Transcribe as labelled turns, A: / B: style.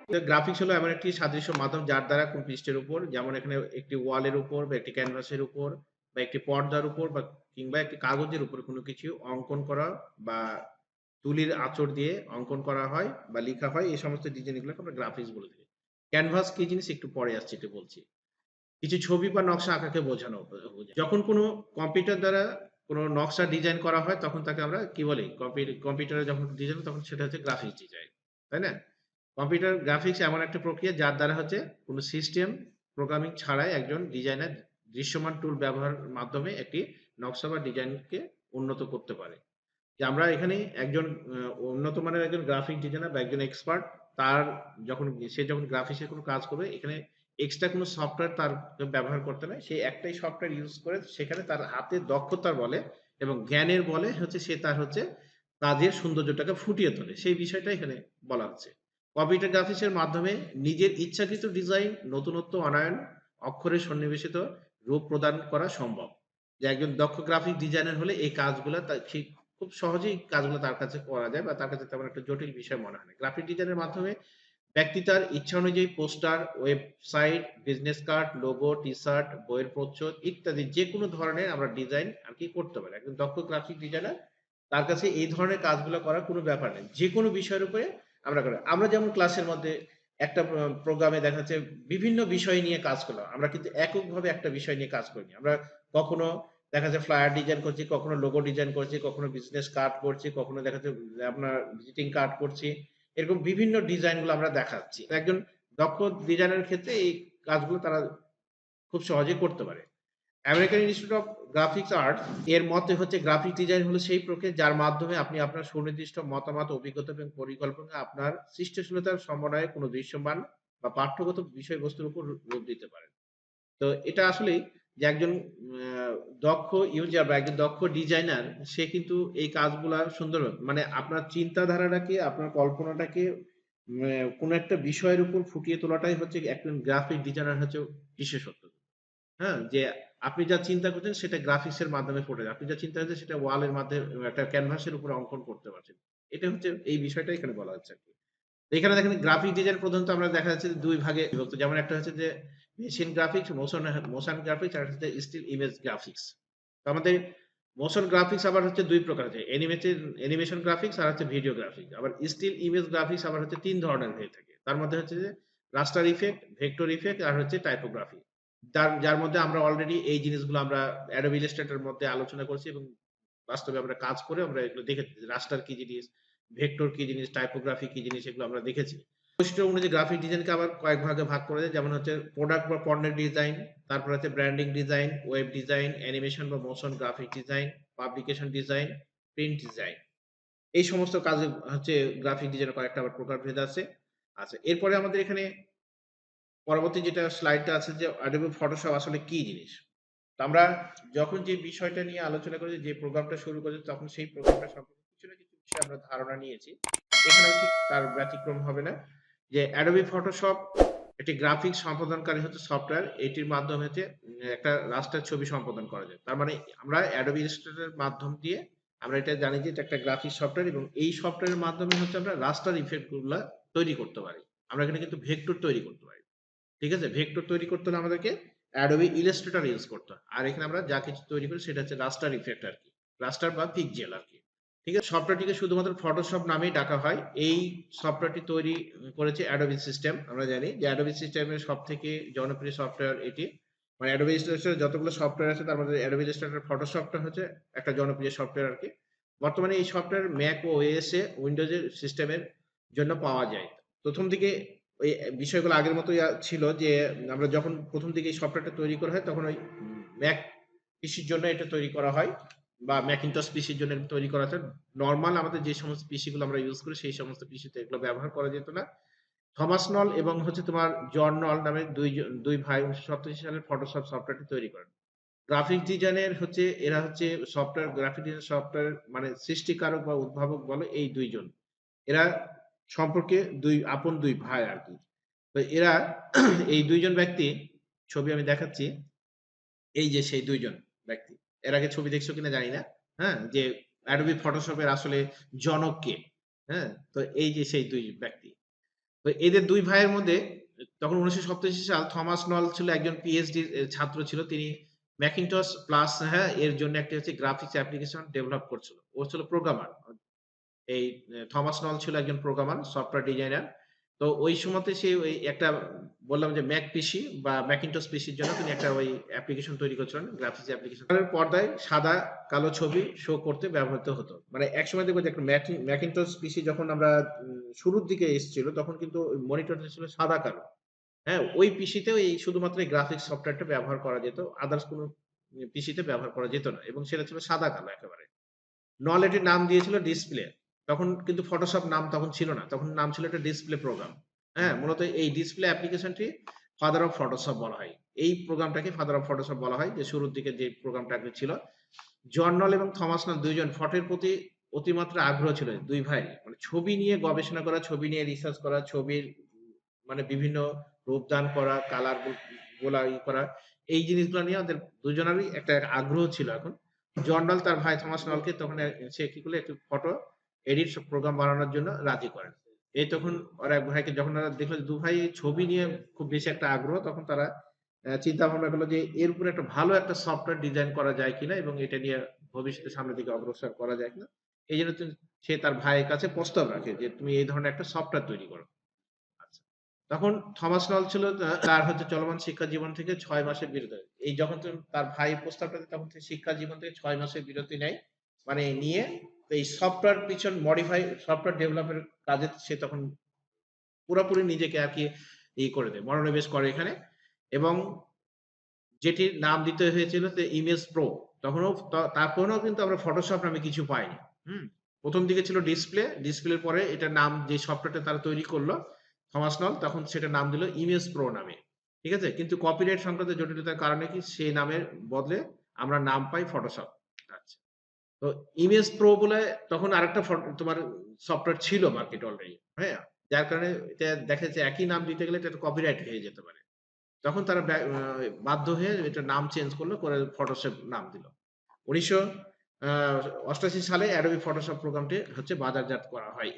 A: Graphics হলো এমন একটি সাদৃশ্য মাধ্যম যার দ্বারা কোন পৃষ্ঠের উপর, যেমন এখানে একটি ওয়ালের উপর বা একটি ক্যানভাসের উপর বা একটি পর্দার উপর বা কিংবা একটি কাগজের উপর কোনো কিছু অঙ্কন করা বা তুলির আঁচড় দিয়ে অঙ্কন করা হয় বা লিখা হয়, এই সমস্ত ডিজাইনগুলোকে আমরা গ্রাফিক্স বলে থাকি। ক্যানভাস কি জিনিস একটু পরে আসছে, এটা বলছি। কিছু ছবি বা নকশা আঁকাকে বোঝানো বোঝায়। যখন কোনো কম্পিউটার দ্বারা কোনো নকশা ডিজাইন করা হয় তখন তাকে আমরা কি বলি? কম্পিউটারে যখন ডিজাইন তখন সেটা হচ্ছে গ্রাফিক্স ডিজাইন। তাই না? কম্পিউটার গ্রাফিক্স এমন একটা প্রক্রিয়া যার দ্বারা হচ্ছে কোনো সিস্টেম প্রোগ্রামিং ছাড়াই একজন ডিজাইনার দৃশ্যমান টুল ব্যবহারের মাধ্যমে একটি নকশা বা ডিজাইনকে উন্নত করতে পারে। যে আমরা এখানে একজন উন্নত মানের একজন গ্রাফিক ডিজাইনার বা একজন এক্সপার্ট, তার যখন সে যখন গ্রাফিক্সের কোনো কাজ করবে, এখানে এক্সট্রা কোনো সফটওয়্যার তার ব্যবহার করতে নাই। সে একটাই সফটওয়্যার ইউজ করে সেখানে তার হাতের দক্ষতার বলে এবং জ্ঞানের বলে হচ্ছে সে তার হচ্ছে কাজের সৌন্দর্যটাকে ফুটিয়ে তোলে। সেই বিষয়টা এখানে বলা হচ্ছে। কম্পিউটার গ্রাফিক্সের মাধ্যমে নিজের ইচ্ছাকৃত ডিজাইন, নতুনত্ব আনয়ন, অক্ষরে সন্নিবেশিত রূপ প্রদান করা সম্ভব। যে একজন দক্ষ গ্রাফিক ডিজাইনার হলে এই কাজগুলা ঠিক খুব সহজেই কাজগুলো তার কাছে করা যায় বা তার কাছে তেমন একটা জটিল বিষয় মনে হয় না। গ্রাফিক ডিজাইনের মাধ্যমে ব্যক্তি তার ইচ্ছা অনুযায়ী poster, website, business card, logo, t-shirt, বইয়ের প্রচ্ছদ ইত্যাদি যেকোনো ধরনের আমরা ডিজাইন আরকি করতে পারি। একজন দক্ষ গ্রাফিক ডিজাইনার, তার কাছে এই ধরনের কাজগুলো করার কোনো ব্যাপার নেই। যেকোনো বিষয়ের উপরে আমরা করি। আমরা যেমন ক্লাসের মধ্যে একটা প্রোগ্রামে দেখা যাচ্ছে বিভিন্ন বিষয় নিয়ে কাজ করলাম। আমরা কিন্তু এককভাবে একটা বিষয় নিয়ে কাজ করিনি। আমরা কখনো দেখা যায় ফ্লায়ার ডিজাইন করছি, কখনো লোগো ডিজাইন করছি, কখনো বিজনেস কার্ড করছি, কখনো দেখা যাচ্ছে আপনার ভিজিটিং কার্ড করছি। এরকম বিভিন্ন ডিজাইন গুলো আমরা দেখাচ্ছি। একজন দক্ষ ডিজাইনের ক্ষেত্রে এই কাজগুলো তারা খুব সহজেই করতে পারে। American institute of graphics art এর মতে হচ্ছে গ্রাফিক ডিজাইন হলো সেই প্রক্রিয়া যার মাধ্যমে আপনি আপনার সুনির্দিষ্ট মতামত, অভিজ্ঞতা এবং পরিকল্পনা আপনার সৃষ্টিশীলতার সমন্বয়ে কোনো দৃশ্যমান বা পাঠ্যগত বিষয়বস্তুর উপর রূপ দিতে পারেন। তো এটা আসলেই যে একজন দক্ষ ইউজার বা একজন দক্ষ ডিজাইনার, সে কিন্তু এই কাজগুলা সুন্দর মানে আপনার চিন্তাধারাটাকে, আপনার কল্পনাটাকে কোনো একটা বিষয়ের উপর ফুটিয়ে তোলাটাই হচ্ছে একজন গ্রাফিক ডিজাইনার হচ্ছে বিশেষত্ব। হ্যাঁ? যে আপনি যা চিন্তা করছেন সেটা গ্রাফিক্স এর মাধ্যমে ফুটে যায়। আপনি যা চিন্তা করছেন সেটা ওয়ালের মাধ্যমে একটা ক্যানভাসের উপরে অঙ্কন করতে পারছেন। এটা হচ্ছে এই বিষয়টা এখানে বলা হচ্ছে আরকি। এখানে দেখেন গ্রাফিক ডিজাইন প্রধানত আমরা দেখা যাচ্ছে যে ২ ভাগে বিভক্ত। যেমন একটা হচ্ছে যে মেশিন গ্রাফিক্স, মোশন গ্রাফিক্স আর হচ্ছে স্টিল ইমেজ গ্রাফিক্স। তো আমাদের মোশন গ্রাফিক্স আবার হচ্ছে ২ প্রকার আছে। অ্যানিমেশন গ্রাফিক্স আর হচ্ছে ভিডিও গ্রাফিক্স। আবার স্টিল ইমেজ গ্রাফিক্স আবার হচ্ছে ৩ ধরনের হয়ে থাকে। তার মধ্যে হচ্ছে যে রাস্টার ইফেক্ট, ভেক্টর ইফেক্ট আর হচ্ছে টাইপোগ্রাফি। যার মধ্যে আমরা অলরেডি এই জিনিসগুলো আমরা Adobe Illustrator এর মধ্যে আলোচনা করেছি এবং বাস্তবে আমরা কাজ করে আমরা এগুলো দেখেছি। রাস্টার কি জিনিস, ভেক্টর কি জিনিস, টাইপোগ্রাফি কি জিনিস, এগুলো আমরা দেখেছি। বৈশিষ্ট্য অনুযায়ী গ্রাফিক ডিজাইনকে আবার কয়েক ভাগে ভাগ করা যায়। যেমন হচ্ছে প্রোডাক্ট বা পণ্যের ডিজাইন, তারপর হচ্ছে branding design, web design, animation বা motion graphic design, publication design, print design. এই সমস্ত কাজে হচ্ছে গ্রাফিক ডিজাইনের কয়েকটা আবার প্রকারভেদ আছে। আচ্ছা, এরপরে আমাদের এখানে পরবর্তী যেটা স্লাইডটা আছে যে Adobe Photoshop আসলে কি জিনিস? তো আমরা যখন যে বিষয়টা নিয়ে আলোচনা করেছি, যে প্রোগ্রামটা শুরু করেছি, তখন সেই প্রোগ্রামটা সম্পর্কে কিছু না কিছু বিষয় আমরা ধারণা নিয়েছি। এখানেও ঠিক তার ব্যতিক্রম হবে না। যে Adobe Photoshop একটি গ্রাফিক্স সম্পাদনকারী হচ্ছে সফটওয়্যার। এটির মাধ্যমে হচ্ছে একটা রাস্টার ছবি সম্পাদন করা যায়। তার মানে আমরা Adobe Illustrator এর মাধ্যম দিয়ে আমরা এটা জানি যে এটা একটা গ্রাফিক্স সফটওয়্যার এবং এই সফটওয়্যারের মাধ্যমে হচ্ছে আমরা রাস্টার ইফেক্ট গুলা তৈরি করতে পারি। আমরা এখানে কিন্তু ভেক্টর তৈরি করতে পারি। ঠিক আছে? ভেক্টর তৈরি করতে হলে আমাদেরকে Adobe Illustrator ইউজ করতে হয়। আর এখানে আমরা যা কিছু তৈরি করি সেটা হচ্ছে রাস্টার ইফেক্ট আরকি। রাস্টার বা পিক্সেল আরকি। ঠিক আছে? সফটওয়্যারটিকে শুধুমাত্র Photoshop নামেই ডাকা হয়। এই সফটওয়্যারটি তৈরি করেছে Adobe System। আমরা জানি যে Adobe System এর সবথেকে জনপ্রিয় সফটওয়্যার এটি। মানে Adobe Illustrator যতগুলো সফটওয়্যার আছে তার মধ্যে Adobe Illustrator Photoshop টা হচ্ছে একটা জনপ্রিয় সফটওয়্যার আরকি। বর্তমানে এই সফটওয়্যার Mac ও OS এ Windows এর সিস্টেমের জন্য পাওয়া যায়। ১ম দিকে ওই বিষয়গুলো আগের মতোই ছিল যে আমরা যখন ১ম দিকে এই সফটওয়্যারটা তৈরি করা হয় তখন ওই Mac পিসির জন্য এটা তৈরি করা হয় বা Macintosh পিসির জন্য এটা তৈরি করা হয়। নরমাল আমাদের যে সমস্ত পিসি গুলো আমরা ইউজ করি সেই সমস্ত পিসিতে এগুলো ব্যবহার করা যেত না। থমাস নল এবং হচ্ছে তোমার জন নল নামে ২ ভাই ১৯৮৭ সালে Photoshop সফটওয়্যারটি তৈরি করেন। গ্রাফিক ডিজাইনের হচ্ছে এরা হচ্ছে গ্রাফিক ডিজাইন সফটওয়্যার মানে সৃষ্টিকারক বা উদ্ভাবক বলে এই ২ জন। এরা সম্পর্কে ২ ভাই আরকি। তো এরা এই ২ জন ব্যক্তি, ছবি আমি দেখাচ্ছি। এই যে সেই ২ জন ব্যক্তি। এর আগে ছবি দেখছো কিনা জানি না। হ্যাঁ? যে Adobe Photoshop এর আসলে জনক কে? হ্যাঁ? তো এই যে সেই ২ ব্যক্তি। তো তো এদের ২ ভাইয়ের মধ্যে তখন ১৯৮৭ সাল থমাস নল ছিল একজন পিএইচডি ছাত্র ছিল। তিনি ম্যাকিন্টশ প্লাস হ্যাঁ, এর জন্য একটা হচ্ছে গ্রাফিক্স অ্যাপ্লিকেশন ডেভেলপ করছিল। ও ছিল প্রোগ্রামার। এই থমাস নল ছিল একজন প্রোগ্রামার, সফটওয়্যার ডিজাইনার। তো ওই সময়তে সে ওই একটা বললাম যে ম্যাক পিসি বা ম্যাকিন্টশ পিসির জন্য তিনি একটা ওই অ্যাপ্লিকেশন তৈরি করছিলেন, গ্রাফিক্স অ্যাপ্লিকেশন। পর্দায় সাদা কালো ছবি শো করতে ব্যবহৃত হতো। মানে একসময় দেখবো যে একটা ম্যাকিন্টশ পিসি যখন আমরা শুরুর দিকে এসেছিল তখন কিন্তু ওই মনিটরটা ছিল সাদা কালো। হ্যাঁ? ওই পিসিতেও এই শুধুমাত্র এই গ্রাফিক্স সফটওয়্যারটা ব্যবহার করা যেত। আদার্স কোনো পিসিতে ব্যবহার করা যেত না। এবং সেটা ছিল সাদা কালো একেবারে। নল এটির নাম দিয়েছিল ডিসপ্লে। তখন কিন্তু ফটোশপ নাম তখন ছিল না। তখন নাম ছিল একটা ডিসপ্লে প্রোগ্রাম। হ্যাঁ? মূলত এই ডিসপ্লে অ্যাপ্লিকেশনটি ফাদার অফ ফটোশপ বলা হয়। এই প্রোগ্রামটাকে ফাদার অফ ফটোশপ বলা হয় যে শুরুর দিকে যে প্রোগ্রামটা আগে ছিল। জন নল এবং থমাস নল ২ জন ফটোর প্রতি অতিমাত্রা আগ্রহ ছিল ২ ভাইয়েরই। মানে ছবি নিয়ে গবেষণা করা, ছবি নিয়ে রিসার্চ করা, ছবির মানে বিভিন্ন রূপদান করা, কালার গুলা করা। এই জিনিসগুলা নিয়ে ওদের দুজনেরই একটা আগ্রহ ছিল এখন। জন নল তার ভাই থমাস নলকে তখন সে কি করলো একটু ফটো এডিট প্রোগ্রাম বানানোর জন্য রাজি করেন। এই তখন ওর এক ভাইকে যখন ওরা দেখলো যে ২ ভাই ছবি নিয়ে খুব বেশি একটা আগ্রহ তখন তারা চিন্তা ভাবনা করলো যে এর উপরে একটা ভালো একটা সফটওয়্যার ডিজাইন করা যায় কিনা এবং এটা নিয়ে ভবিষ্যতে সামনের দিকে অগ্রসর করা যায় কিনা। এইজন্য সে তার ভাইয়ের কাছে প্রস্তাব রাখে যে তুমি এই ধরনের একটা সফটওয়্যার তৈরি করো। আচ্ছা। তখন থমাস নল ছিল তার হচ্ছে চলমান শিক্ষা জীবন থেকে ৬ মাসের বিরতি। এই যখন তার ভাই প্রস্তাবটা দেয় তখন সে শিক্ষা জীবন থেকে ৬ মাসের বিরতি নেয়। মানে নিয়ে এই সফটওয়্যার পিছন মডিফাই সফটওয়্যার ডেভেলপের কাজে সে তখন পুরাপুরি নিজেকে আরকি করে দেয়। মনোনিবেশ করে এখানে এবং যেটির নাম দিতে হয়েছিল যে ইমেজ প্রো। তখনও তারপরেও কিন্তু আমরা ফটোশপ নামে কিছু পাইনি। হুম? ১ম দিকে ছিল ডিসপ্লে, ডিসপ্লের পরে এটার নাম যে সফটওয়্যারটা তারা তৈরি করল থমাস নল তখন সেটার নাম দিল ইমেজ প্রো নামে। ঠিক আছে? কিন্তু কপিরাইট সংক্রান্ত জটিলতার কারণে কি সেই নামের বদলে আমরা নাম পাই ফটোশপ। আচ্ছা। তো ইমেজ প্রো বলে তখন আরেকটা তোমার সফটওয়্যার ছিল মার্কেটে অলরেডি। হ্যাঁ? যার কারণে এটা দেখা যাচ্ছে একই নাম দিতে গেলে এটা কপিরাইট হয়ে যেতে পারে। তখন তারা বাধ্য হয়ে এটার নাম চেঞ্জ করলো, করে ফটোশপ নাম দিল। ১৯৮৮ সালে অ্যাডোবি ফটোশপ প্রোগ্রামটি হচ্ছে বাজারজাত করা হয়।